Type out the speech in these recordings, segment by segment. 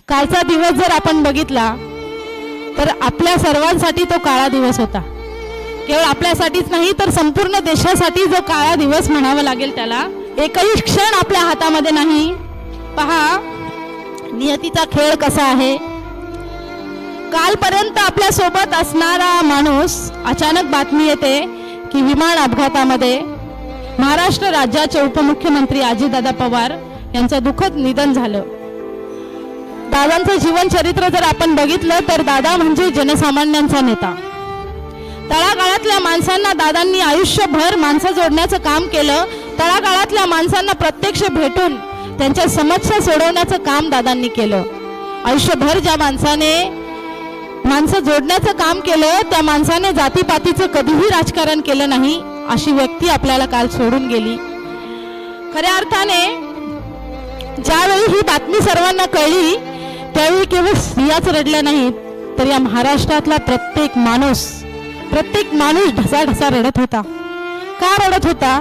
कालचा दिवस जर आपण बघितला तर आपल्या सर्वांसाठी तो काळा दिवस होता। केवळ आपल्यासाठीच नाही तर संपूर्ण देशासाठी जो काळा दिवस म्हणावा लागेल त्याला। एकही क्षण आपल्या हातामध्ये नाही। पहा नियतीचा खेळ कसा आहे। कालपर्यंत आपल्या सोबत असणारा माणूस अचानक बातमी येते की विमान अपघातामध्ये महाराष्ट्र राज्याचे उपमुख्यमंत्री अजितदादा पवार यांचं दुःखद निधन झालं। दादांचं जीवन चरित्र जर आपण बघितलं तर दादा म्हणजे जनसामान्यांचा नेता। तळागाळातल्या माणसांना दादांनी आयुष्यभर माणसं जोडण्याचं काम केलं। तळागाळातल्या माणसांना प्रत्यक्ष भेटून त्यांच्या समस्या सोडवण्याचं काम दादांनी केलं। आयुष्यभर ज्या माणसाने माणसं जोडण्याचं काम केलं त्या माणसाने जातीपातीचं कधीही राजकारण केलं नाही। अशी व्यक्ती आपल्याला काल सोडून गेली। खऱ्या अर्थाने ज्यावेळी ही बातमी सर्वांना कळली त्यावेळी केवळ स्त्रियाच रडल्या नाहीत तर या महाराष्ट्रातला प्रत्येक माणूस ढसाढसा रडत होता। का रडत होता?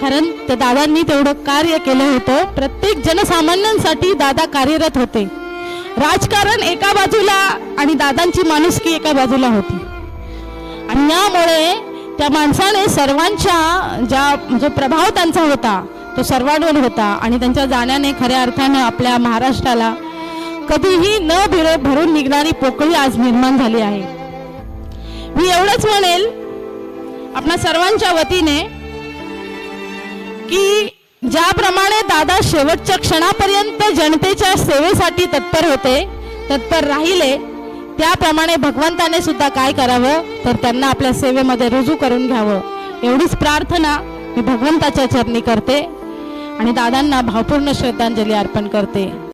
कारण त्या दादांनी तेवढं कार्य केलं होतं। प्रत्येक जनसामान्यांसाठी दादा कार्यरत होते। राजकारण एका बाजूला आणि दादांची माणुसकी एका बाजूला होती। आणि यामुळे त्या माणसाने सर्वांच्या जो प्रभाव त्यांचा होता तो सर्वांवर होता आणि त्यांच्या जाण्याने खऱ्या अर्थाने आपल्या महाराष्ट्राला कधीही न भरून निघणारी पोकळी आज निर्माण झाली आहे। मी एवढंच म्हणेल आपणा सर्वांच्या वतीने की ज्याप्रमाणे दादा शेवटच्या क्षणापर्यंत जनतेच्या सेवेसाठी तत्पर राहिले त्याप्रमाणे भगवंताने सुद्धा काय करावं तर त्यांना आपल्या सेवेमध्ये रुजू करून घ्यावं एवढीच प्रार्थना मी भगवंताच्या चरणी करते आणि दादांना भावपूर्ण श्रद्धांजली अर्पण करते।